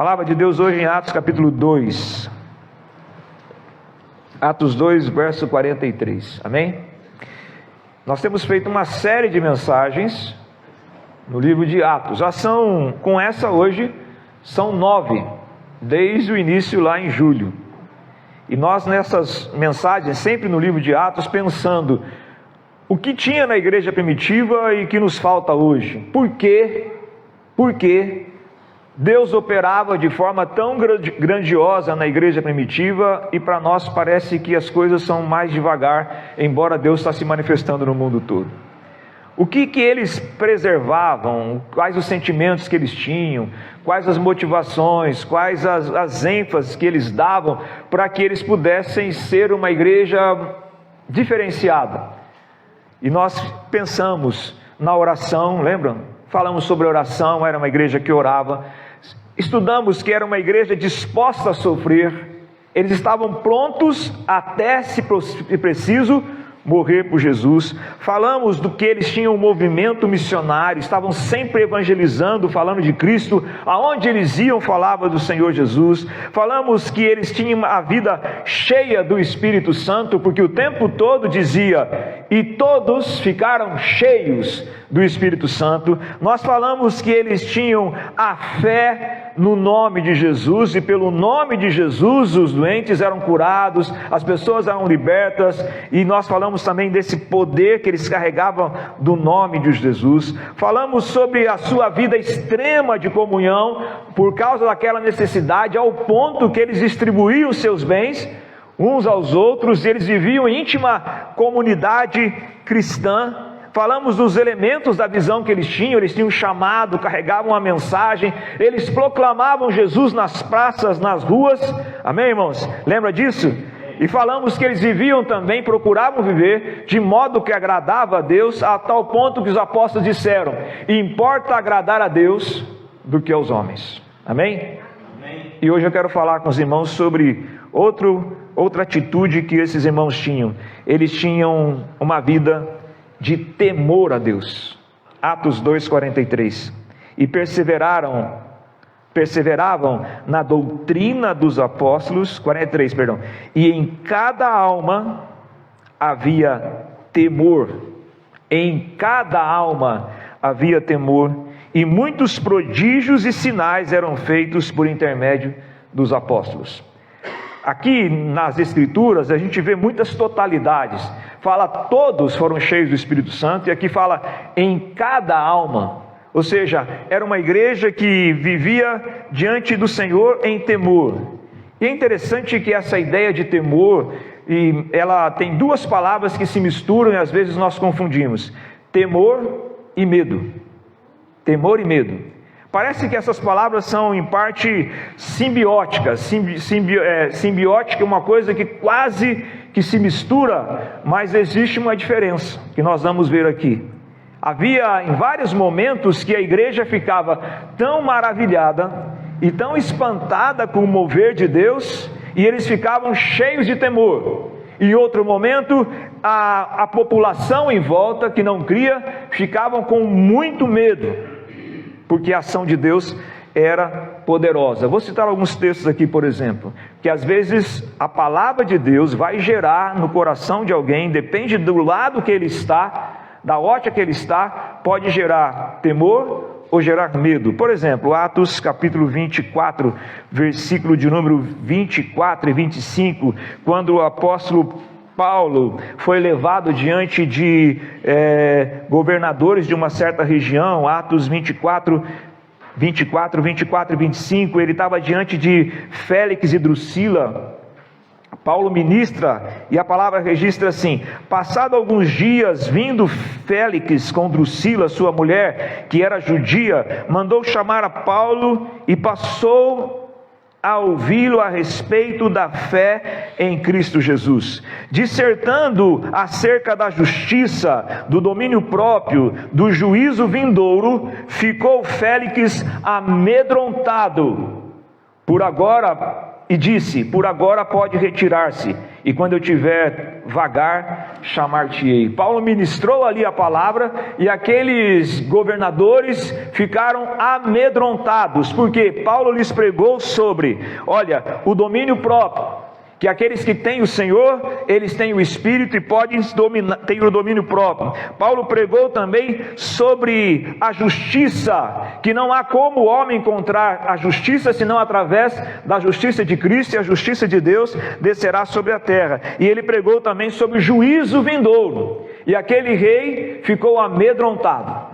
Palavra de Deus hoje em Atos capítulo 2. Atos 2, verso 43. Amém? Nós temos feito uma série de mensagens no livro de Atos. Com essa hoje, são 9, desde o início lá em julho. E nós nessas mensagens, sempre no livro de Atos, pensando o que tinha na igreja primitiva e que nos falta hoje. Por quê? Porque Deus operava de forma tão grandiosa na igreja primitiva e para nós parece que as coisas são mais devagar, embora Deus está se manifestando no mundo todo. O que eles preservavam, quais os sentimentos que eles tinham, quais as motivações, quais as ênfases que eles davam para que eles pudessem ser uma igreja diferenciada. E nós pensamos na oração, lembram? Falamos sobre oração, era uma igreja que orava. Estudamos que era uma igreja disposta a sofrer. Eles estavam prontos até, se preciso, morrer por Jesus. Falamos do que eles tinham um movimento missionário, estavam sempre evangelizando, falando de Cristo, aonde eles iam falava do Senhor Jesus. Falamos que eles tinham a vida cheia do Espírito Santo, porque o tempo todo dizia, e todos ficaram cheios do Espírito Santo. Nós falamos que eles tinham a fé no nome de Jesus, e pelo nome de Jesus os doentes eram curados, as pessoas eram libertas, e nós falamos também desse poder que eles carregavam do nome de Jesus. Falamos sobre a sua vida extrema de comunhão, por causa daquela necessidade, ao ponto que eles distribuíam seus bens uns aos outros, e eles viviam em íntima comunidade cristã. Falamos dos elementos da visão que eles tinham um chamado, carregavam a mensagem, eles proclamavam Jesus nas praças, nas ruas, amém, irmãos? Lembra disso? E falamos que eles viviam também, procuravam viver de modo que agradava a Deus, a tal ponto que os apóstolos disseram, importa agradar a Deus do que aos homens, amém? Amém. E hoje eu quero falar com os irmãos sobre outra atitude que esses irmãos tinham. Eles tinham uma vida de temor a Deus. Atos 2:43. E perseveravam na doutrina dos apóstolos, 43, perdão. E em cada alma havia temor. Em cada alma havia temor, e muitos prodígios e sinais eram feitos por intermédio dos apóstolos. Aqui nas Escrituras a gente vê muitas totalidades. Fala todos foram cheios do Espírito Santo, e aqui fala em cada alma. Ou seja, era uma igreja que vivia diante do Senhor em temor. E é interessante que essa ideia de temor, ela tem duas palavras que se misturam e às vezes nós confundimos: temor e medo. Temor e medo. Parece que essas palavras são em parte simbióticas. Simbiótica é uma coisa que quase que se mistura, mas existe uma diferença que nós vamos ver aqui. Havia em vários momentos que a igreja ficava tão maravilhada e tão espantada com o mover de Deus, e eles ficavam cheios de temor. Em outro momento, a população em volta que não cria ficavam com muito medo, porque a ação de Deus era poderosa. Vou citar alguns textos aqui, por exemplo, que às vezes a palavra de Deus vai gerar no coração de alguém, depende do lado que ele está, da ótica que ele está, pode gerar temor ou gerar medo. Por exemplo, Atos capítulo 24, versículo de número 24 e 25, quando o apóstolo Paulo foi levado diante de governadores de uma certa região. Atos 24 e 25, ele estava diante de Félix e Drusila. Paulo ministra, e a palavra registra assim: passado alguns dias, vindo Félix com Drusila, sua mulher, que era judia, mandou chamar a Paulo e passou a ouvi-lo a respeito da fé em Cristo Jesus, dissertando acerca da justiça, do domínio próprio, do juízo vindouro. Ficou Félix amedrontado. Por agora e disse: por agora pode retirar-se, e quando eu tiver vagar, chamar-te-ei. Paulo ministrou ali a palavra, e aqueles governadores ficaram amedrontados, porque Paulo lhes pregou sobre, olha, o domínio próprio, que aqueles que têm o Senhor, eles têm o Espírito e podem ter o domínio próprio. Paulo pregou também sobre a justiça, que não há como o homem encontrar a justiça, senão através da justiça de Cristo, e a justiça de Deus descerá sobre a terra. E ele pregou também sobre o juízo vindouro, e aquele rei ficou amedrontado.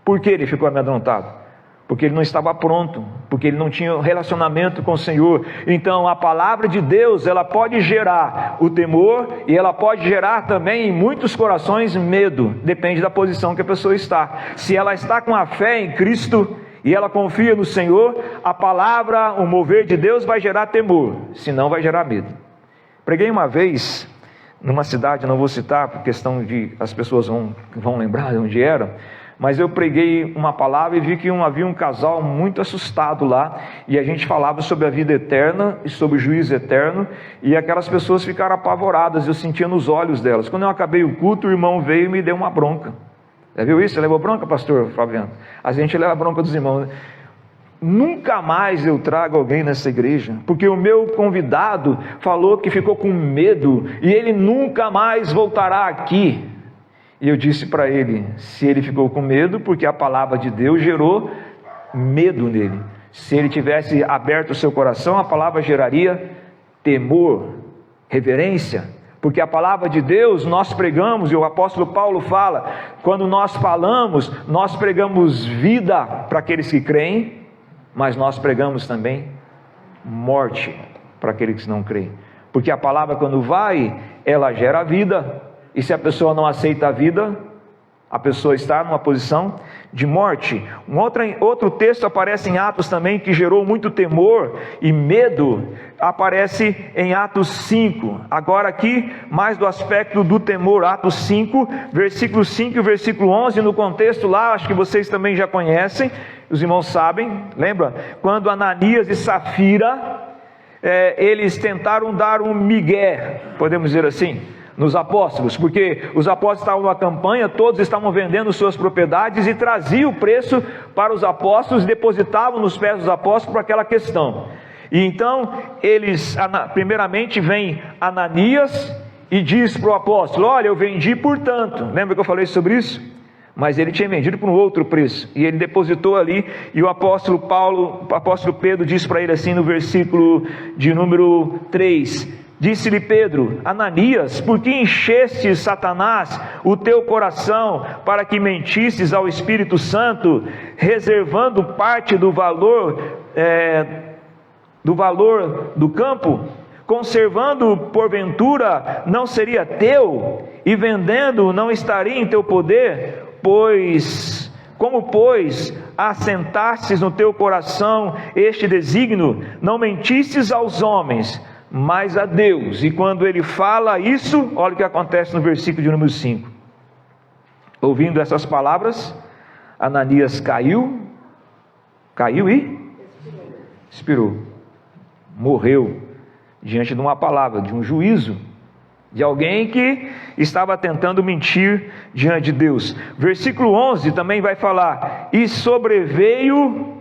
Por que ele ficou amedrontado? Porque ele não estava pronto, porque ele não tinha relacionamento com o Senhor. Então a palavra de Deus, ela pode gerar o temor, e ela pode gerar também em muitos corações medo, depende da posição que a pessoa está. Se ela está com a fé em Cristo e ela confia no Senhor, a palavra, o mover de Deus vai gerar temor, senão vai gerar medo. Preguei uma vez numa cidade, não vou citar por questão de as pessoas vão lembrar de onde era, mas eu preguei uma palavra e vi que havia um casal muito assustado lá, e a gente falava sobre a vida eterna e sobre o juízo eterno, e aquelas pessoas ficaram apavoradas, eu sentia nos olhos delas. Quando eu acabei o culto, o irmão veio e me deu uma bronca. Já viu isso? Você levou bronca, pastor Fabiano? A gente leva bronca dos irmãos. Nunca mais eu trago alguém nessa igreja, porque o meu convidado falou que ficou com medo, e ele nunca mais voltará aqui. E eu disse para ele, se ele ficou com medo, porque a palavra de Deus gerou medo nele. Se ele tivesse aberto o seu coração, a palavra geraria temor, reverência, porque a palavra de Deus nós pregamos, e o apóstolo Paulo fala, quando nós falamos, nós pregamos vida para aqueles que creem, mas nós pregamos também morte para aqueles que não creem, porque a palavra, quando vai, ela gera vida. E se a pessoa não aceita a vida, a pessoa está numa posição de morte. Outro texto aparece em Atos também, que gerou muito temor e medo, aparece em Atos 5. Agora aqui, mais do aspecto do temor, Atos 5, versículo 5 e versículo 11, no contexto lá, acho que vocês também já conhecem, os irmãos sabem, lembra? Quando Ananias e Safira, eles tentaram dar um migué, podemos dizer assim, nos apóstolos, porque os apóstolos estavam numa campanha, todos estavam vendendo suas propriedades e traziam o preço para os apóstolos e depositavam nos pés dos apóstolos por aquela questão. E então eles, primeiramente vem Ananias e diz para o apóstolo: olha, eu vendi por tanto. Lembra que eu falei sobre isso? Mas ele tinha vendido por um outro preço, e ele depositou ali, e o apóstolo Pedro diz para ele assim no versículo de número 3, disse-lhe Pedro: Ananias, por que encheste, Satanás, o teu coração para que mentisses ao Espírito Santo, reservando parte do valor do campo, conservando porventura não seria teu, e vendendo não estaria em teu poder? Como assentastes no teu coração este desígnio, não mentistes aos homens, mas a Deus. E quando ele fala isso, olha o que acontece no versículo de número 5. Ouvindo essas palavras, Ananias caiu e expirou, morreu, diante de uma palavra, de um juízo, de alguém que estava tentando mentir diante de Deus. Versículo 11 também vai falar: e sobreveio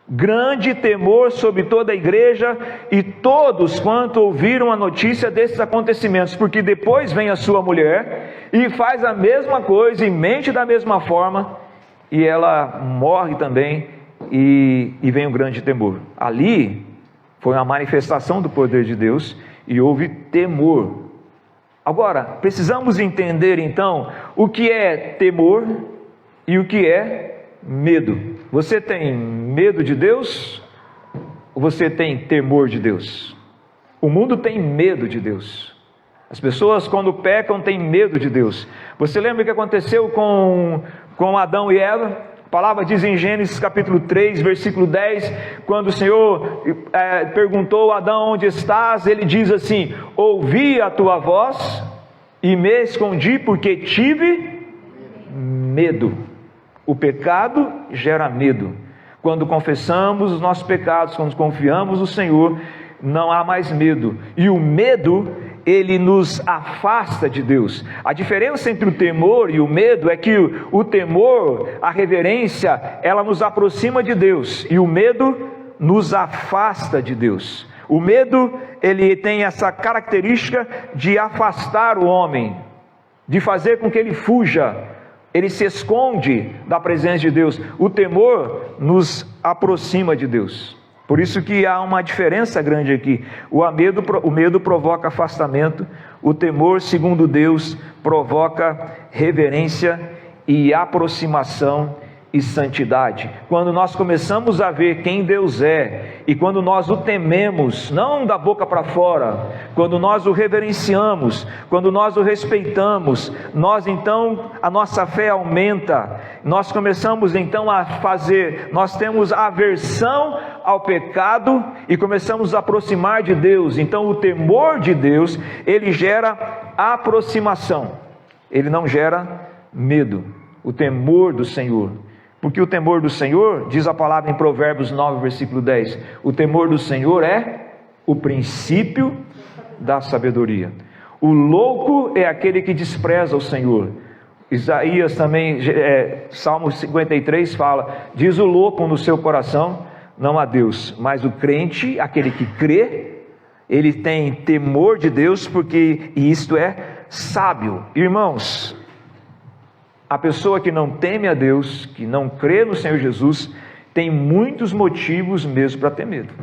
grande temor sobre toda a igreja e todos quanto ouviram a notícia desses acontecimentos, porque depois vem a sua mulher e faz a mesma coisa e mente da mesma forma, e ela morre também, e vem um grande temor. Ali foi uma manifestação do poder de Deus e houve temor. Agora, precisamos entender então o que é temor e o que é medo. Você tem medo de Deus ou você tem temor de Deus? O mundo tem medo de Deus. As pessoas, quando pecam, têm medo de Deus. Você lembra o que aconteceu com Adão e Eva? A palavra diz em Gênesis capítulo 3, versículo 10, quando o Senhor perguntou a Adão: onde estás? Ele diz assim: ouvi a tua voz e me escondi porque tive medo. O pecado gera medo. Quando confessamos os nossos pecados, quando confiamos no Senhor, não há mais medo. E o medo, ele nos afasta de Deus. A diferença entre o temor e o medo é que o temor, a reverência, ela nos aproxima de Deus, e o medo nos afasta de Deus. O medo, ele tem essa característica de afastar o homem, de fazer com que ele fuja, ele se esconde da presença de Deus. O temor nos aproxima de Deus. Por isso que há uma diferença grande aqui. O medo provoca afastamento, o temor, segundo Deus, provoca reverência e aproximação e santidade. Quando nós começamos a ver quem Deus é, e quando nós o tememos, não da boca para fora, quando nós o reverenciamos, quando nós o respeitamos, a nossa fé aumenta, nós começamos então nós temos aversão ao pecado e começamos a aproximar de Deus. Então o temor de Deus, ele gera aproximação, ele não gera medo. O temor do Senhor, porque o temor do Senhor, diz a palavra em Provérbios 9, versículo 10, o temor do Senhor é o princípio da sabedoria. O louco é aquele que despreza o Senhor. Isaías também, Salmo 53 fala, diz o louco no seu coração, não há Deus, mas o crente, aquele que crê, ele tem temor de Deus, e isto é sábio. Irmãos, a pessoa que não teme a Deus, que não crê no Senhor Jesus, tem muitos motivos mesmo para ter medo,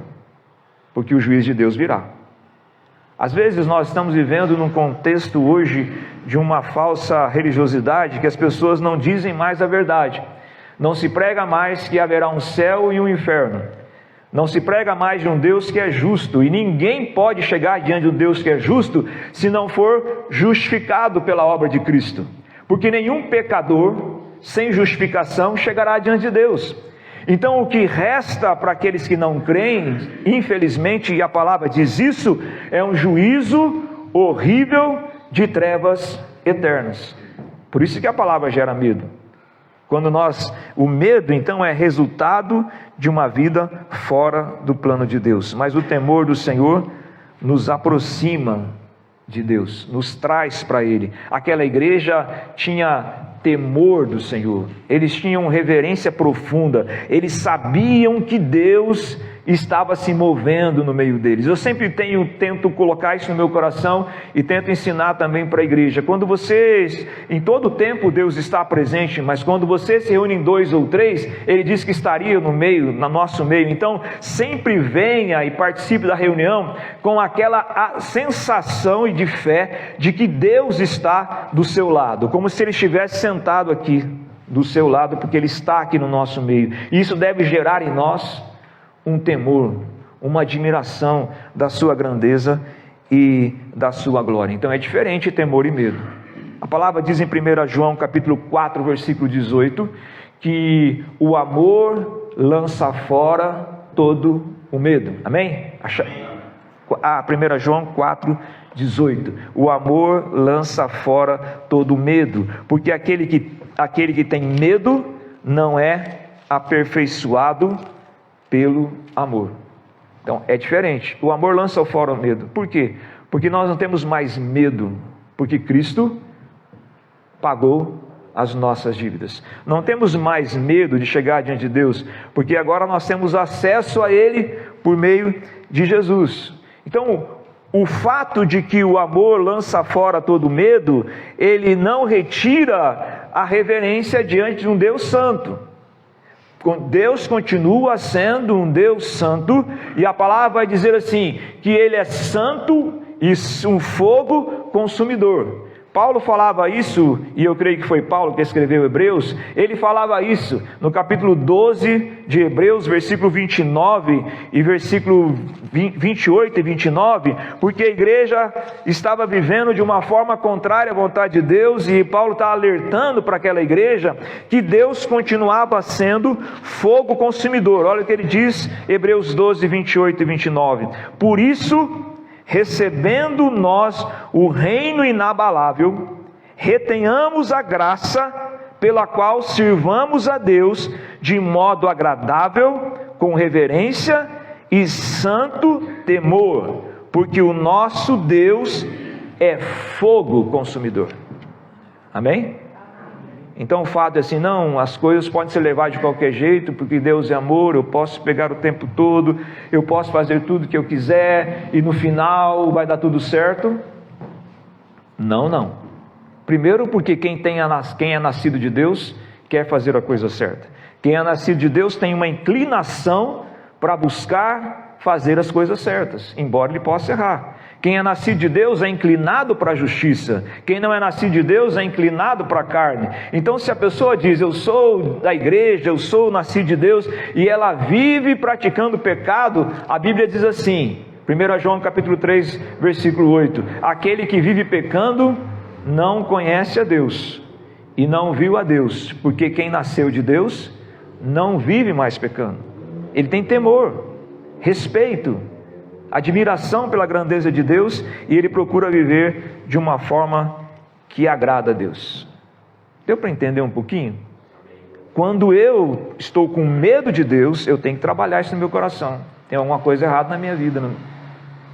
porque o juiz de Deus virá. Às vezes nós estamos vivendo num contexto hoje de uma falsa religiosidade, que as pessoas não dizem mais a verdade. Não se prega mais que haverá um céu e um inferno. Não se prega mais de um Deus que é justo, e ninguém pode chegar diante de um Deus que é justo se não for justificado pela obra de Cristo. Porque nenhum pecador sem justificação chegará diante de Deus. Então o que resta para aqueles que não creem, infelizmente, e a palavra diz isso, é um juízo horrível de trevas eternas. Por isso que a palavra gera medo. O medo então é resultado de uma vida fora do plano de Deus. Mas o temor do Senhor nos aproxima de Deus, nos traz para Ele. Aquela igreja tinha temor do Senhor, eles tinham reverência profunda, eles sabiam que Deus estava se movendo no meio deles. Eu sempre tento colocar isso no meu coração e tento ensinar também para a igreja. Em todo tempo Deus está presente, mas quando você se reúne em 2 ou 3, Ele diz que estaria no nosso meio. Então sempre venha e participe da reunião com aquela sensação de fé de que Deus está do seu lado, como se Ele estivesse sentado aqui do seu lado, porque Ele está aqui no nosso meio. E isso deve gerar em nós um temor, uma admiração da sua grandeza e da sua glória. Então é diferente temor e medo. A palavra diz em 1 João capítulo 4, versículo 18, que o amor lança fora todo o medo. Amém? 1 João 4, 18. O amor lança fora todo o medo, porque aquele que tem medo não é aperfeiçoado pelo amor. Então é diferente. O amor lança fora o medo. Por quê? Porque nós não temos mais medo, porque Cristo pagou as nossas dívidas. Não temos mais medo de chegar diante de Deus, porque agora nós temos acesso a Ele por meio de Jesus. Então o fato de que o amor lança fora todo medo, ele não retira a reverência diante de um Deus santo. Deus continua sendo um Deus santo, e a palavra vai dizer assim, que Ele é santo e um fogo consumidor. Paulo falava isso, e eu creio que foi Paulo que escreveu Hebreus, ele falava isso no capítulo 12 de Hebreus, versículo 29 e versículo 28 e 29, porque a igreja estava vivendo de uma forma contrária à vontade de Deus, e Paulo está alertando para aquela igreja que Deus continuava sendo fogo consumidor. Olha o que ele diz, Hebreus 12, 28 e 29. Por isso, recebendo nós o reino inabalável, retenhamos a graça pela qual sirvamos a Deus de modo agradável, com reverência e santo temor, porque o nosso Deus é fogo consumidor. Amém? Então o fato é assim, não, as coisas podem ser levadas de qualquer jeito, porque Deus é amor, eu posso pegar o tempo todo, eu posso fazer tudo que eu quiser, e no final vai dar tudo certo. Não. Primeiro porque quem é nascido de Deus, quer fazer a coisa certa. Quem é nascido de Deus tem uma inclinação para buscar fazer as coisas certas, embora ele possa errar. Quem é nascido de Deus é inclinado para a justiça. Quem não é nascido de Deus é inclinado para a carne. Então se a pessoa diz, eu sou da igreja, eu sou nascido de Deus, e ela vive praticando pecado, a Bíblia diz assim, 1 João capítulo 3, versículo 8, aquele que vive pecando não conhece a Deus, e não viu a Deus, porque quem nasceu de Deus não vive mais pecando. Ele tem temor, respeito, admiração pela grandeza de Deus, e ele procura viver de uma forma que agrada a Deus. Deu para entender um pouquinho? Quando eu estou com medo de Deus, eu tenho que trabalhar isso no meu coração. Tem alguma coisa errada na minha vida, não?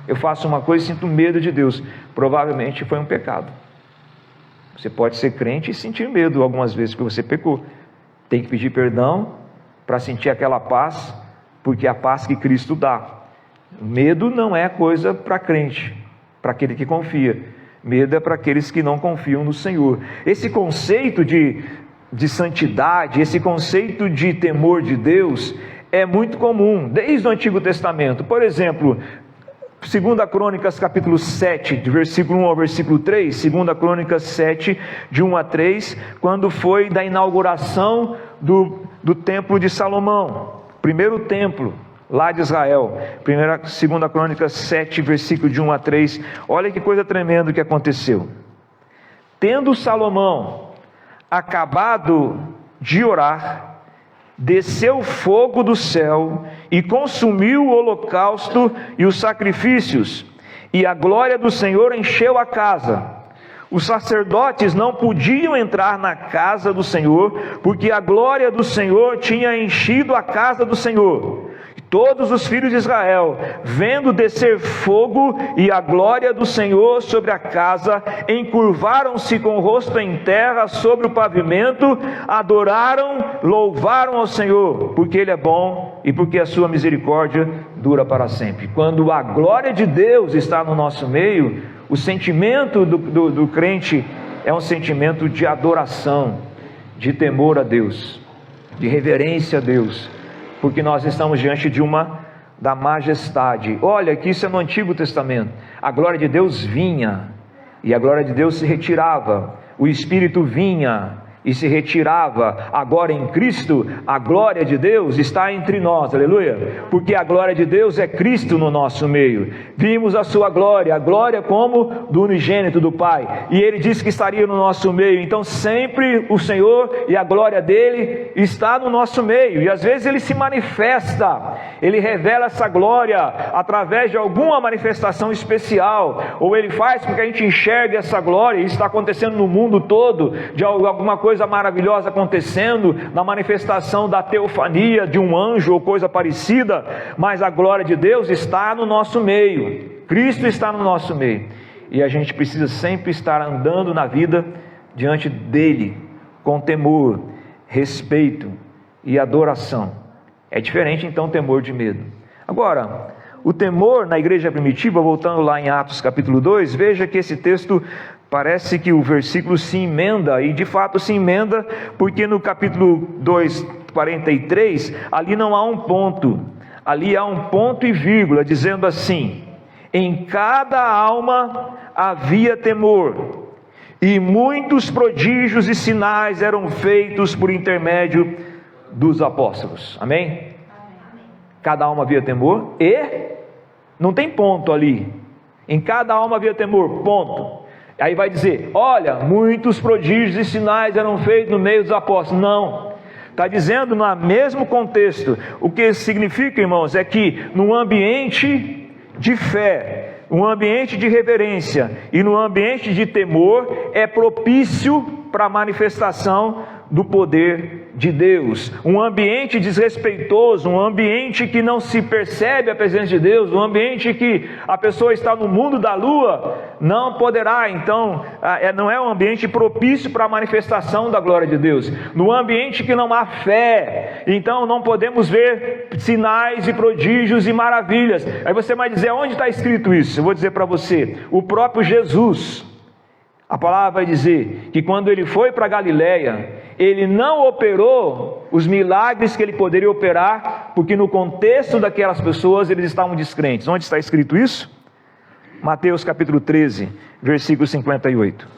Eu faço uma coisa e sinto medo de Deus, provavelmente foi um pecado. Você pode ser crente e sentir medo algumas vezes porque você pecou. Tem que pedir perdão para sentir aquela paz, porque é a paz que Cristo dá. Medo não é coisa para crente, para aquele que confia. Medo é para aqueles que não confiam no Senhor. Esse conceito de santidade, esse conceito de temor de Deus é muito comum, desde o Antigo Testamento. Por exemplo, 2 Crônicas capítulo 7, de versículo 1 ao versículo 3, 2 Crônicas 7, de 1 a 3, quando foi da inauguração do templo de Salomão, primeiro templo lá de Israel, 2 Crônicas 7, versículo de 1 a 3, olha que coisa tremenda que aconteceu. Tendo Salomão acabado de orar, desceu fogo do céu e consumiu o holocausto e os sacrifícios, e a glória do Senhor encheu a casa. Os sacerdotes não podiam entrar na casa do Senhor, porque a glória do Senhor tinha enchido a casa do Senhor. Todos os filhos de Israel, vendo descer fogo e a glória do Senhor sobre a casa, encurvaram-se com o rosto em terra sobre o pavimento, adoraram, louvaram ao Senhor, porque Ele é bom e porque a sua misericórdia dura para sempre. Quando a glória de Deus está no nosso meio, o sentimento do crente é um sentimento de adoração, de temor a Deus, de reverência a Deus, porque nós estamos diante da majestade. Olha que isso é no Antigo Testamento. A glória de Deus vinha, e a glória de Deus se retirava. O Espírito vinha e se retirava. Agora em Cristo, a glória de Deus está entre nós, aleluia, porque a glória de Deus é Cristo no nosso meio. Vimos a sua glória, a glória como do unigênito do Pai, e Ele disse que estaria no nosso meio. Então sempre o Senhor e a glória dEle está no nosso meio, e às vezes Ele se manifesta, Ele revela essa glória através de alguma manifestação especial, ou Ele faz com que a gente enxergue essa glória. Isso está acontecendo no mundo todo, de alguma coisa maravilhosa acontecendo, na manifestação da teofania de um anjo ou coisa parecida, mas a glória de Deus está no nosso meio, Cristo está no nosso meio, e a gente precisa sempre estar andando na vida diante dEle, com temor, respeito e adoração. É diferente então temor de medo. Agora, o temor na igreja primitiva, voltando lá em Atos capítulo 2, veja que esse texto parece que o versículo se emenda, e de fato se emenda, porque no capítulo 2, 43, ali não há um ponto, ali há um ponto e vírgula, dizendo assim: em cada alma havia temor, e muitos prodígios e sinais eram feitos por intermédio dos apóstolos. Amém? Cada alma havia temor, e não tem ponto ali, em cada alma havia temor, ponto. Aí vai dizer, olha, muitos prodígios e sinais eram feitos no meio dos apóstolos. Não, está dizendo no mesmo contexto. O que significa, irmãos, é que num ambiente de fé, um ambiente de reverência e no ambiente de temor, é propício para a manifestação do poder de Deus. Um ambiente desrespeitoso, um ambiente que não se percebe a presença de Deus, um ambiente que a pessoa está no mundo da lua, não poderá, então, não é um ambiente propício para a manifestação da glória de Deus. No ambiente que não há fé, então não podemos ver sinais e prodígios e maravilhas. Aí você vai dizer, onde está escrito isso? Eu vou dizer para você, o próprio Jesus. A palavra vai dizer que quando ele foi para Galiléia, ele não operou os milagres que ele poderia operar, porque no contexto daquelas pessoas eles estavam descrentes. Onde está escrito isso? Mateus capítulo 13, versículo 58.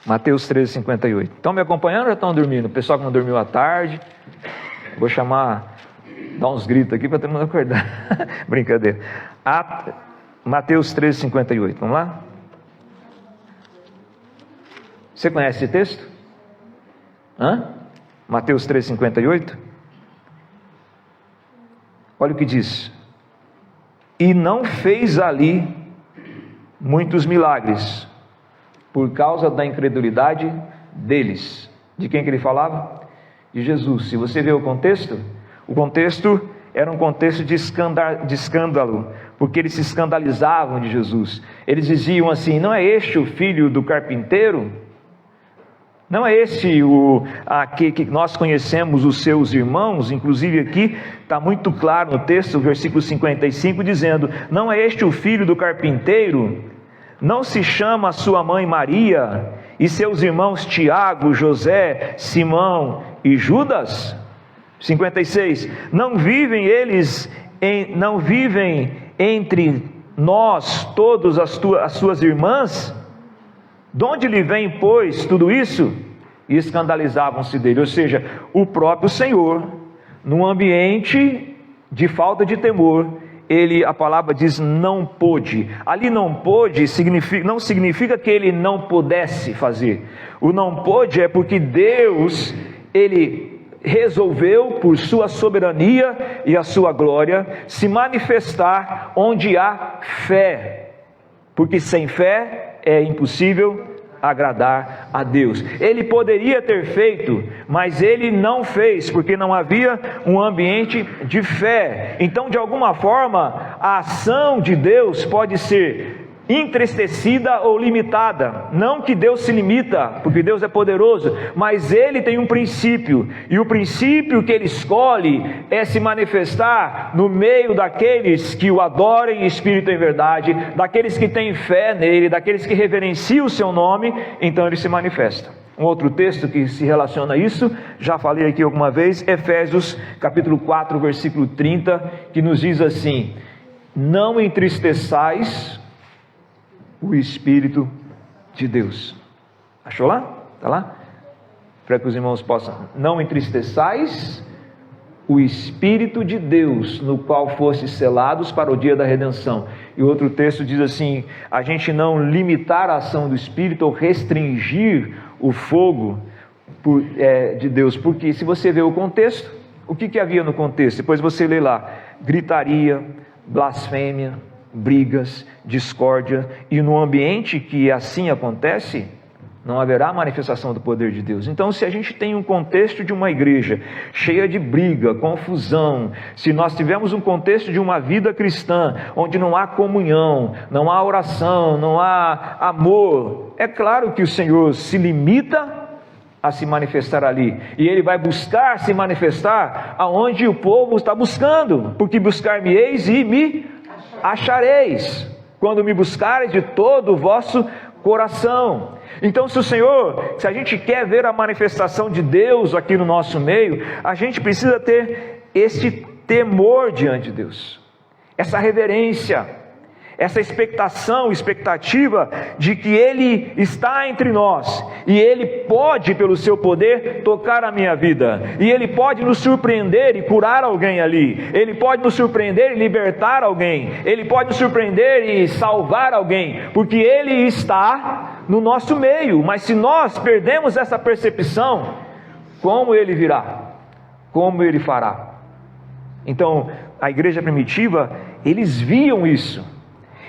Mateus 13, 58. Estão me acompanhando ou já estão dormindo? O pessoal que não dormiu à tarde, vou chamar, dar uns gritos aqui para todo mundo acordar. Brincadeira. Mateus 13, 58, vamos lá? Você conhece esse texto? Mateus 13, 58? Olha o que diz: e não fez ali muitos milagres, por causa da incredulidade deles. De quem que ele falava? De Jesus. Se você vê o contexto era um contexto de escândalo, porque eles se escandalizavam de Jesus. Eles diziam assim: não é este o filho do carpinteiro? Não é este que nós conhecemos os seus irmãos? Inclusive aqui está muito claro no texto, versículo 55, dizendo: não é este o filho do carpinteiro? Não se chama a sua mãe Maria, e seus irmãos Tiago, José, Simão e Judas? 56, não vivem entre nós todos as suas irmãs? De onde lhe vem, pois, tudo isso? E escandalizavam-se dele. Ou seja, o próprio Senhor, num ambiente de falta de temor, a palavra diz não pôde. Ali não pôde não significa que ele não pudesse fazer. O não pôde é porque Deus, ele resolveu, por sua soberania e a sua glória, se manifestar onde há fé, porque sem fé é impossível agradar a Deus. Ele poderia ter feito, mas ele não fez, porque não havia um ambiente de fé. Então, de alguma forma, a ação de Deus pode ser entristecida ou limitada. Não que Deus se limita, porque Deus é poderoso, mas ele tem um princípio, e o princípio que ele escolhe é se manifestar no meio daqueles que o adorem em espírito e em verdade, daqueles que têm fé nele, daqueles que reverenciam o seu nome. Então ele se manifesta. Um outro texto que se relaciona a isso, já falei aqui alguma vez, Efésios capítulo 4, versículo 30, que nos diz assim: não entristeçais o Espírito de Deus. Achou lá? Está lá? Para que os irmãos possam: não entristeçais o Espírito de Deus, no qual fostes selados para o dia da redenção. E outro texto diz assim: a gente não limitar a ação do Espírito ou restringir o fogo de Deus, porque se você vê o contexto, o que havia no contexto? Depois você lê lá: gritaria, blasfêmia, brigas, discórdia, e no ambiente que assim acontece, não haverá manifestação do poder de Deus. Então, se a gente tem um contexto de uma igreja cheia de briga, confusão, se nós tivermos um contexto de uma vida cristã, onde não há comunhão, não há oração, não há amor, é claro que o Senhor se limita a se manifestar ali, e Ele vai buscar se manifestar aonde o povo está buscando, porque buscar-me-eis e me achareis, quando me buscareis de todo o vosso coração. Então, se a gente quer ver a manifestação de Deus aqui no nosso meio, a gente precisa ter esse temor diante de Deus, essa reverência, essa expectativa de que Ele está entre nós, e Ele pode, pelo seu poder, tocar a minha vida, e Ele pode nos surpreender e curar alguém ali, Ele pode nos surpreender e libertar alguém, Ele pode nos surpreender e salvar alguém, porque Ele está no nosso meio. Mas se nós perdemos essa percepção, como Ele virá? Como Ele fará? Então, a igreja primitiva, eles viam isso.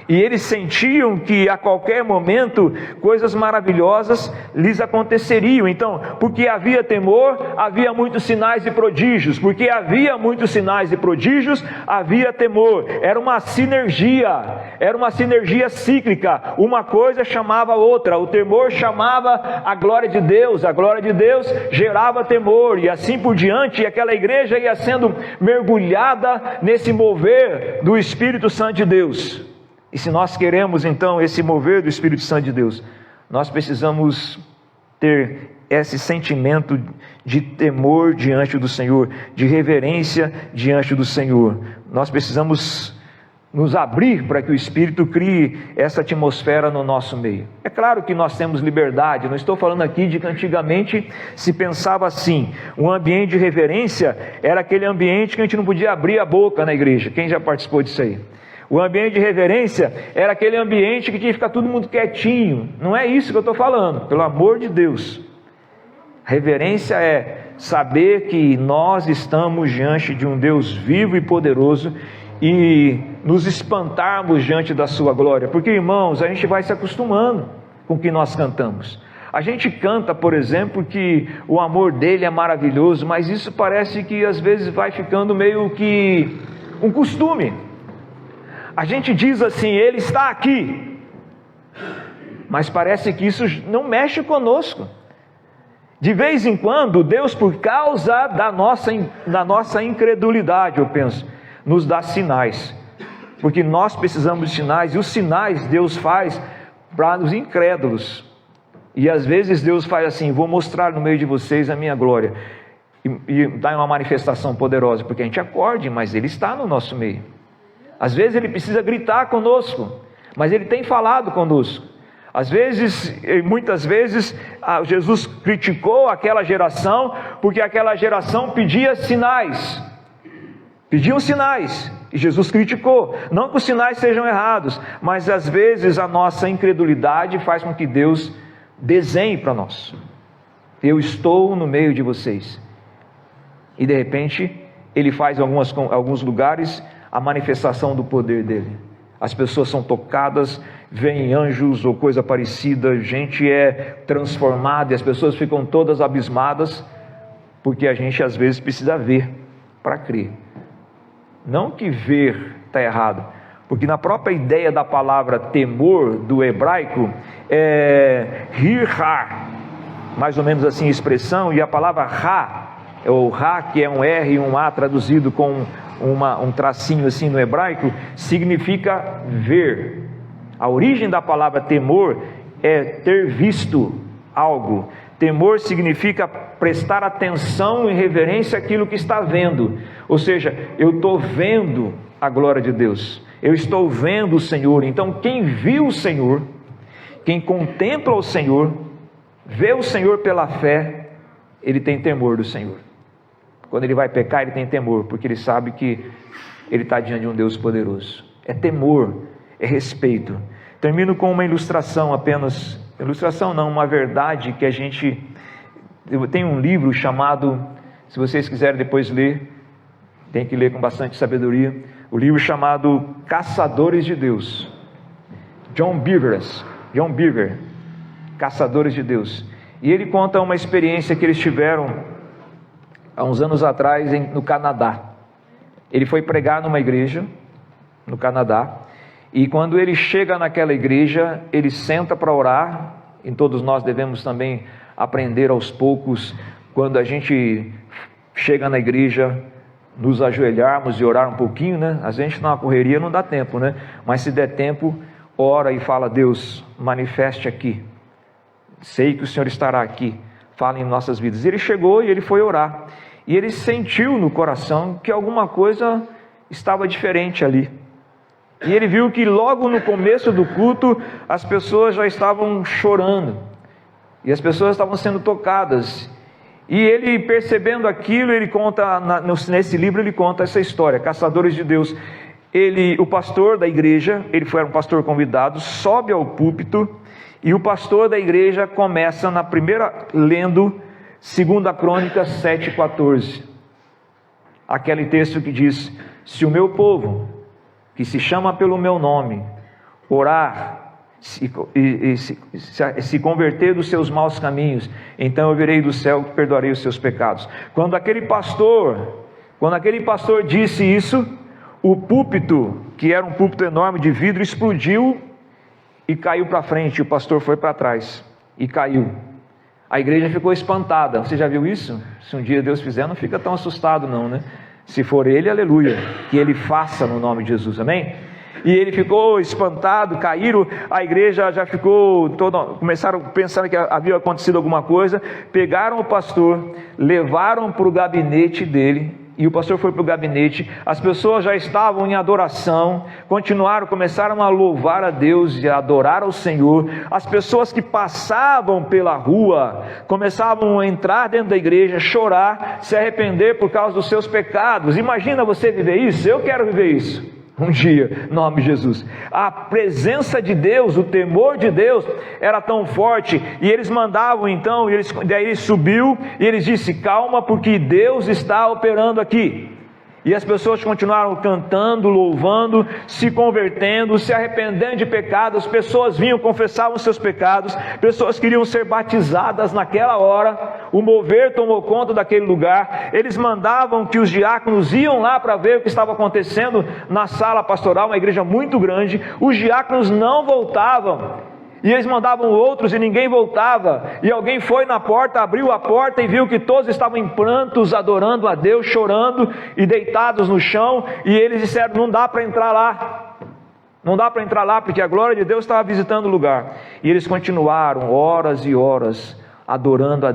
E eles sentiam que a qualquer momento coisas maravilhosas lhes aconteceriam. Então, porque havia temor, havia muitos sinais e prodígios. Porque havia muitos sinais e prodígios, havia temor. Era uma sinergia cíclica. Uma coisa chamava a outra. O temor chamava a glória de Deus gerava temor, e assim por diante. E aquela igreja ia sendo mergulhada nesse mover do Espírito Santo de Deus. E se nós queremos então esse mover do Espírito Santo de Deus, nós precisamos ter esse sentimento de temor diante do Senhor, de reverência diante do Senhor. Nós precisamos nos abrir para que o Espírito crie essa atmosfera no nosso meio. É claro que nós temos liberdade, não estou falando aqui de que antigamente se pensava assim. Um ambiente de reverência era aquele ambiente que a gente não podia abrir a boca na igreja. Quem já participou disso aí? O ambiente de reverência era aquele ambiente que tinha que ficar todo mundo quietinho. Não é isso que eu estou falando, pelo amor de Deus. Reverência é saber que nós estamos diante de um Deus vivo e poderoso e nos espantarmos diante da sua glória. Porque, irmãos, a gente vai se acostumando com o que nós cantamos. A gente canta, por exemplo, que o amor dele é maravilhoso, mas isso parece que às vezes vai ficando meio que um costume. A gente diz assim, ele está aqui, mas parece que isso não mexe conosco. De vez em quando, Deus, por causa da nossa incredulidade, eu penso, nos dá sinais, porque nós precisamos de sinais, e os sinais Deus faz para os incrédulos. E às vezes Deus faz assim, vou mostrar no meio de vocês a minha glória, e dá uma manifestação poderosa, porque a gente acorde, mas Ele está no nosso meio. Às vezes Ele precisa gritar conosco, mas Ele tem falado conosco. Às vezes, muitas vezes, Jesus criticou aquela geração, porque aquela geração pedia sinais. Pediam sinais, e Jesus criticou. Não que os sinais sejam errados, mas às vezes a nossa incredulidade faz com que Deus desenhe para nós. Eu estou no meio de vocês. E de repente, Ele faz em alguns lugares a manifestação do poder dele. As pessoas são tocadas, vêm anjos ou coisa parecida, gente é transformada e as pessoas ficam todas abismadas, porque a gente às vezes precisa ver para crer. Não que ver está errado, porque na própria ideia da palavra temor do hebraico é hirá, mais ou menos assim a expressão, e a palavra ra, ou ra, que é um R e um A traduzido com um tracinho assim no hebraico, significa ver. A origem da palavra temor é ter visto algo. Temor significa prestar atenção e reverência àquilo que está vendo. Ou seja, eu estou vendo a glória de Deus, eu estou vendo o Senhor. Então quem viu o Senhor, quem contempla o Senhor, vê o Senhor pela fé, ele tem temor do Senhor. Quando ele vai pecar, ele tem temor, porque ele sabe que ele está diante de um Deus poderoso. É temor, é respeito. Termino com uma ilustração apenas, uma verdade que eu tenho um livro chamado, se vocês quiserem depois ler, tem que ler com bastante sabedoria, o livro chamado Caçadores de Deus, John Bevere, Caçadores de Deus, e ele conta uma experiência que eles tiveram há uns anos atrás no Canadá. Ele foi pregar numa igreja no Canadá, e quando ele chega naquela igreja, ele senta para orar, e todos nós devemos também aprender aos poucos, quando a gente chega na igreja, nos ajoelharmos e orar um pouquinho, né? A gente na correria não dá tempo, né? Mas se der tempo, ora e fala, Deus, manifeste aqui, sei que o Senhor estará aqui, fala em nossas vidas. Ele chegou e ele foi orar, e ele sentiu no coração que alguma coisa estava diferente ali, e ele viu que logo no começo do culto, as pessoas já estavam chorando, e as pessoas estavam sendo tocadas, e ele percebendo aquilo, ele conta, nesse livro ele conta essa história, Caçadores de Deus. O pastor da igreja, ele foi um pastor convidado, sobe ao púlpito, e o pastor da igreja começa lendo 2 Crônicas 7,14, aquele texto que diz, se o meu povo, que se chama pelo meu nome, orar, se converter dos seus maus caminhos, então eu virei do céu e perdoarei os seus pecados. Quando aquele pastor disse isso, o púlpito, que era um púlpito enorme de vidro, explodiu e caiu para frente. O pastor foi para trás e caiu. A igreja ficou espantada. Você já viu isso? Se um dia Deus fizer, não fica tão assustado não, né? Se for Ele, aleluia, que Ele faça no nome de Jesus, amém? E ele ficou espantado, caíram, a igreja já ficou começaram pensando que havia acontecido alguma coisa, pegaram o pastor, levaram para o gabinete dele, e o pastor foi para o gabinete, as pessoas já estavam em adoração, começaram a louvar a Deus e a adorar ao Senhor. As pessoas que passavam pela rua, começavam a entrar dentro da igreja, chorar, se arrepender por causa dos seus pecados. Imagina você viver isso? Eu quero viver isso um dia, em nome de Jesus. A presença de Deus, o temor de Deus era tão forte, e eles mandavam então, daí ele subiu e eles disse: calma, porque Deus está operando aqui. E as pessoas continuaram cantando, louvando, se convertendo, se arrependendo de pecados. Pessoas vinham, confessavam seus pecados, pessoas queriam ser batizadas naquela hora. O mover tomou conta daquele lugar. Eles mandavam que os diáconos iam lá para ver o que estava acontecendo na sala pastoral, uma igreja muito grande. Os diáconos não voltavam, e eles mandavam outros e ninguém voltava. E alguém foi na porta, abriu a porta e viu que todos estavam em prantos, adorando a Deus, chorando e deitados no chão. E eles disseram: não dá para entrar lá, não dá para entrar lá, porque a glória de Deus estava visitando o lugar. E eles continuaram horas e horas adorando a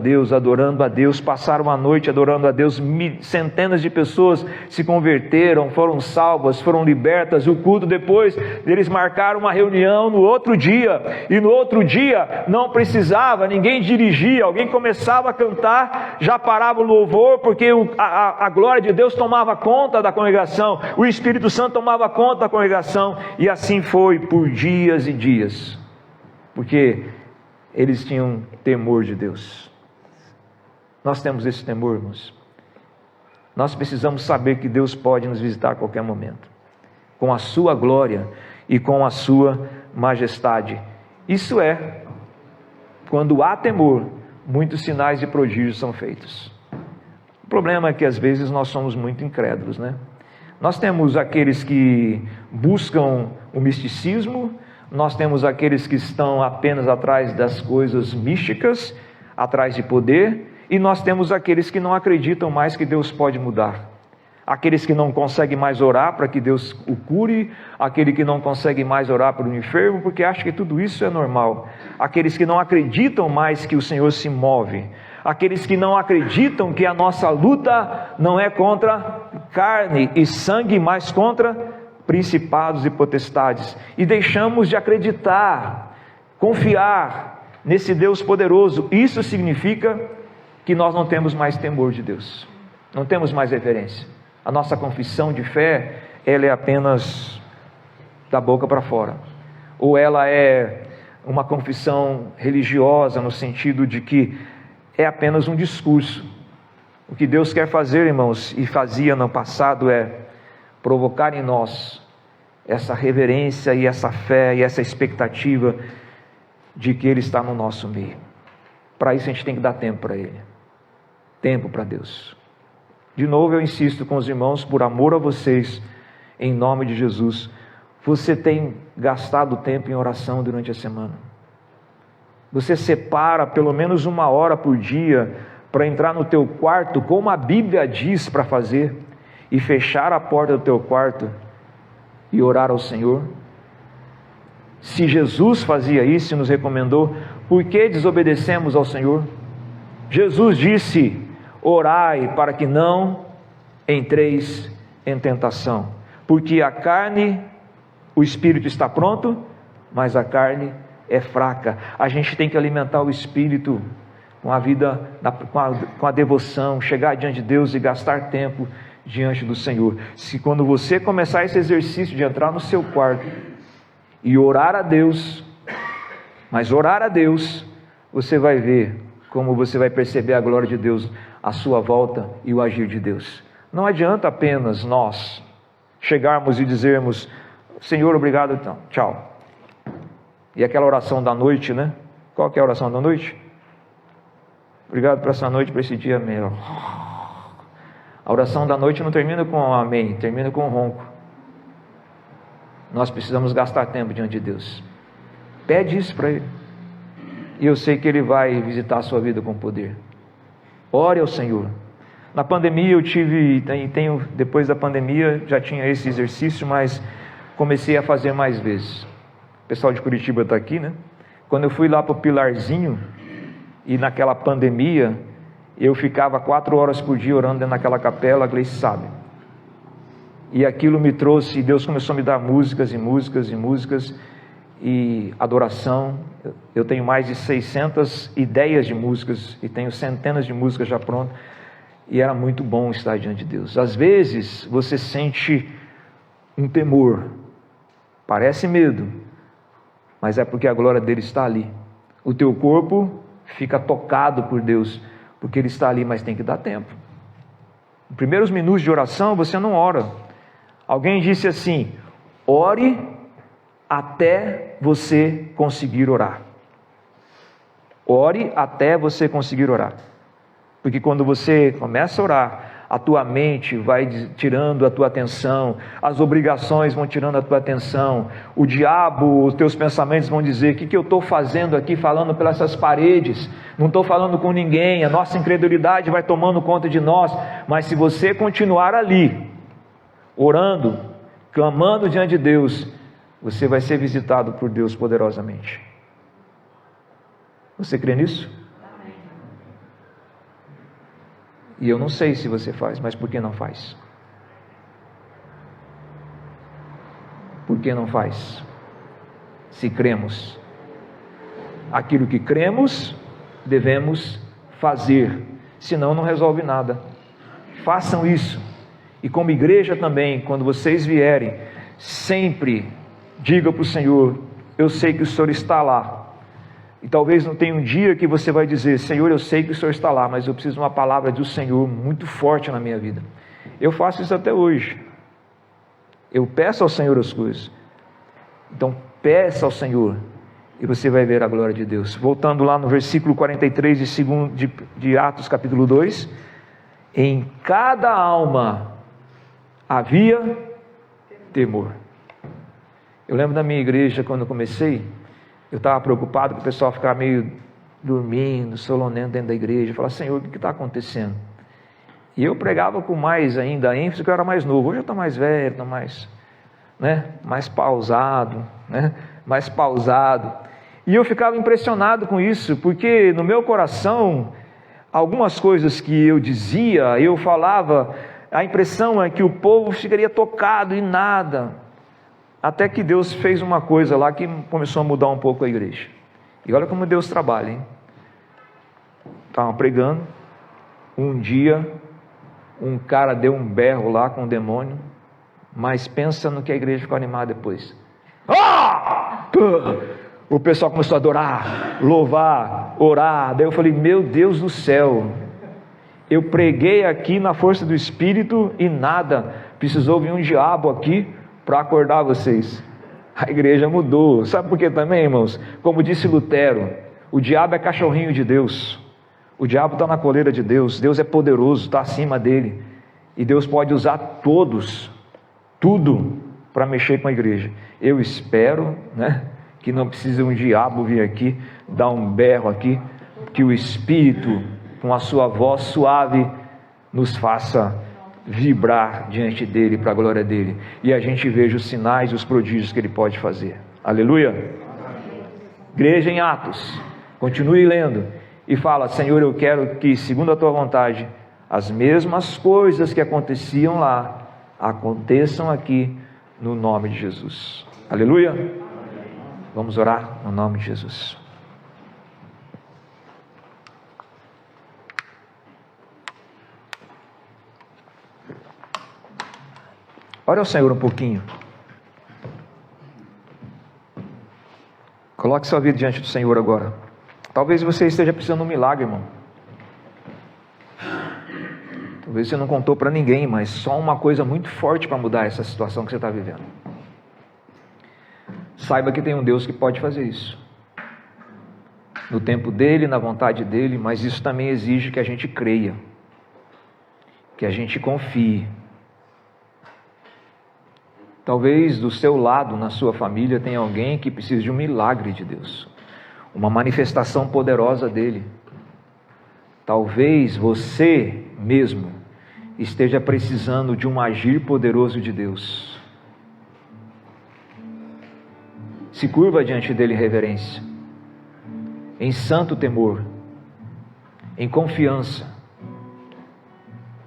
Deus, passaram a noite adorando a Deus. Centenas de pessoas se converteram, foram salvas, foram libertas. O culto, depois eles marcaram uma reunião no outro dia, e no outro dia não precisava, ninguém dirigia, alguém começava a cantar, já parava o louvor, porque a glória de Deus tomava conta da congregação, o Espírito Santo tomava conta da congregação. E assim foi por dias e dias, porque eles tinham temor de Deus. Nós temos esse temor, irmãos. Nós precisamos saber que Deus pode nos visitar a qualquer momento, com a sua glória e com a sua majestade. Isso é, quando há temor, muitos sinais e prodígios são feitos. O problema é que às vezes nós somos muito incrédulos, né? Nós temos aqueles que buscam o misticismo, nós temos aqueles que estão apenas atrás das coisas místicas, atrás de poder, e nós temos aqueles que não acreditam mais que Deus pode mudar, aqueles que não conseguem mais orar para que Deus o cure, aquele que não consegue mais orar para o enfermo, porque acha que tudo isso é normal, aqueles que não acreditam mais que o Senhor se move, aqueles que não acreditam que a nossa luta não é contra carne e sangue, mas contra principados e potestades, e deixamos de acreditar, confiar nesse Deus poderoso. Isso significa que nós não temos mais temor de Deus, não temos mais reverência. A nossa confissão de fé, ela é apenas da boca para fora, ou ela é uma confissão religiosa, no sentido de que é apenas um discurso. O que Deus quer fazer, irmãos, e fazia no passado, é provocar em nós essa reverência e essa fé e essa expectativa de que Ele está no nosso meio. Para isso a gente tem que dar tempo para Ele, tempo para Deus. De novo eu insisto com os irmãos, por amor a vocês, em nome de Jesus, você tem gastado tempo em oração durante a semana? Você separa pelo menos 1 hora por dia para entrar no teu quarto, como a Bíblia diz para fazer, e fechar a porta do teu quarto e orar ao Senhor? Se Jesus fazia isso e nos recomendou, por que desobedecemos ao Senhor? Jesus disse: orai para que não entreis em tentação, porque a carne, o espírito está pronto, mas a carne é fraca. A gente tem que alimentar o espírito com a vida, com a devoção, chegar diante de Deus e gastar tempo diante do Senhor. Se quando você começar esse exercício de entrar no seu quarto e orar a Deus, mas orar a Deus, você vai ver como você vai perceber a glória de Deus à sua volta e o agir de Deus. Não adianta apenas nós chegarmos e dizermos: Senhor, obrigado, então, tchau. E aquela oração da noite, né? Qual que é a oração da noite? Obrigado por essa noite, por esse dia, amém. A oração da noite não termina com amém, termina com ronco. Nós precisamos gastar tempo diante de Deus. Pede isso para Ele. E eu sei que Ele vai visitar a sua vida com poder. Ore ao Senhor. Na pandemia eu depois da pandemia já tinha esse exercício, mas comecei a fazer mais vezes. O pessoal de Curitiba está aqui, né? Quando eu fui lá para o Pilarzinho, e naquela pandemia, eu ficava 4 horas por dia orando dentro daquela capela, a Gleice sabe. E aquilo me trouxe, Deus começou a me dar músicas e músicas e músicas, e adoração. Eu tenho mais de 600 ideias de músicas, e tenho centenas de músicas já prontas, e era muito bom estar diante de Deus. Às vezes, você sente um temor, parece medo, mas é porque a glória dele está ali. O teu corpo fica tocado por Deus, porque Ele está ali, mas tem que dar tempo. Nos primeiros minutos de oração, você não ora. Alguém disse assim: ore até você conseguir orar. Ore até você conseguir orar. Porque quando você começa a orar, a tua mente vai tirando a tua atenção, as obrigações vão tirando a tua atenção, o diabo, os teus pensamentos vão dizer: o que eu estou fazendo aqui falando pelas essas paredes? Não estou falando com ninguém. A nossa incredulidade vai tomando conta de nós. Mas se você continuar ali, orando, clamando diante de Deus, você vai ser visitado por Deus poderosamente. Você crê nisso? E eu não sei se você faz, mas por que não faz? Por que não faz? Se cremos, aquilo que cremos, devemos fazer, senão não resolve nada. Façam isso. E como igreja também, quando vocês vierem, sempre diga para o Senhor: eu sei que o Senhor está lá. E talvez não tenha um dia que você vai dizer: Senhor, eu sei que o Senhor está lá, mas eu preciso de uma palavra do Senhor muito forte na minha vida. Eu faço isso até hoje. Eu peço ao Senhor as coisas. Então peça ao Senhor, e você vai ver a glória de Deus. Voltando lá no versículo 43 de Atos capítulo 2: em cada alma havia temor. Eu lembro da minha igreja, quando eu comecei, eu estava preocupado que o pessoal ficava meio dormindo, solonendo dentro da igreja. Eu falava: Senhor, o que está acontecendo? E eu pregava com mais ainda ênfase, porque eu era mais novo. Hoje eu estou mais velho, estou mais pausado, mais pausado. E eu ficava impressionado com isso, porque no meu coração, algumas coisas que eu dizia, eu falava, a impressão é que o povo ficaria tocado e nada. Até que Deus fez uma coisa lá que começou a mudar um pouco a igreja. E olha como Deus trabalha, hein? Estavam pregando, um dia um cara deu um berro lá com o demônio, mas pensa no que a igreja ficou animada depois. O pessoal começou a adorar, louvar, orar. Daí eu falei: meu Deus do céu, eu preguei aqui na força do Espírito e nada, precisou vir um diabo aqui para acordar vocês. A igreja mudou. Sabe por quê também, irmãos? Como disse Lutero, o diabo é cachorrinho de Deus. O diabo está na coleira de Deus. Deus é poderoso, está acima dele. E Deus pode usar tudo para mexer com a igreja. Eu espero, que não precise um diabo vir aqui, dar um berro aqui, que o Espírito, com a sua voz suave, nos faça vibrar diante dele, para a glória dele, e a gente veja os sinais e os prodígios que ele pode fazer. Aleluia. Igreja em Atos, continue lendo e fala: Senhor, eu quero que, segundo a tua vontade, as mesmas coisas que aconteciam lá aconteçam aqui, no nome de Jesus. Aleluia. Vamos orar no nome de Jesus. Ore ao Senhor um pouquinho. Coloque sua vida diante do Senhor agora. Talvez você esteja precisando de um milagre, irmão. Talvez você não contou para ninguém, mas só uma coisa muito forte para mudar essa situação que você está vivendo. Saiba que tem um Deus que pode fazer isso, no tempo dele, na vontade dele, mas isso também exige que a gente creia, que a gente confie. Talvez do seu lado, na sua família, tenha alguém que precise de um milagre de Deus, uma manifestação poderosa dele. Talvez você mesmo esteja precisando de um agir poderoso de Deus. Se curva diante dele em reverência, em santo temor, em confiança,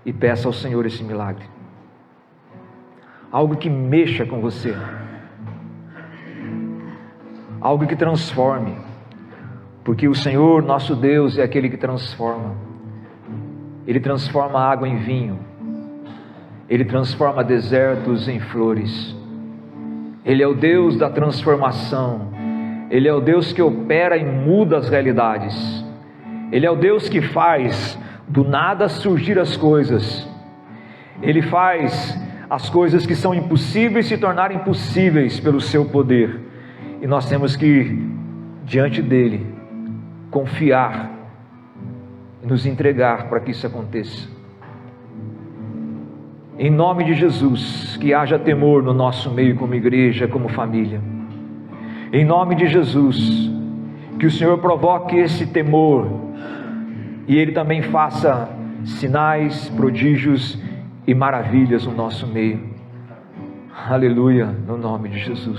e peça ao Senhor esse milagre. Algo que mexa com você, algo que transforme, porque o Senhor nosso Deus é aquele que transforma. Ele transforma a água em vinho, Ele transforma desertos em flores. Ele é o Deus da transformação, Ele é o Deus que opera e muda as realidades. Ele é o Deus que faz do nada surgir as coisas. Ele faz as coisas que são impossíveis se tornarem possíveis pelo seu poder. E nós temos que, diante dele, confiar e nos entregar para que isso aconteça. Em nome de Jesus, que haja temor no nosso meio como igreja, como família. Em nome de Jesus, que o Senhor provoque esse temor e Ele também faça sinais, prodígios e maravilhas no nosso meio. Aleluia, no nome de Jesus.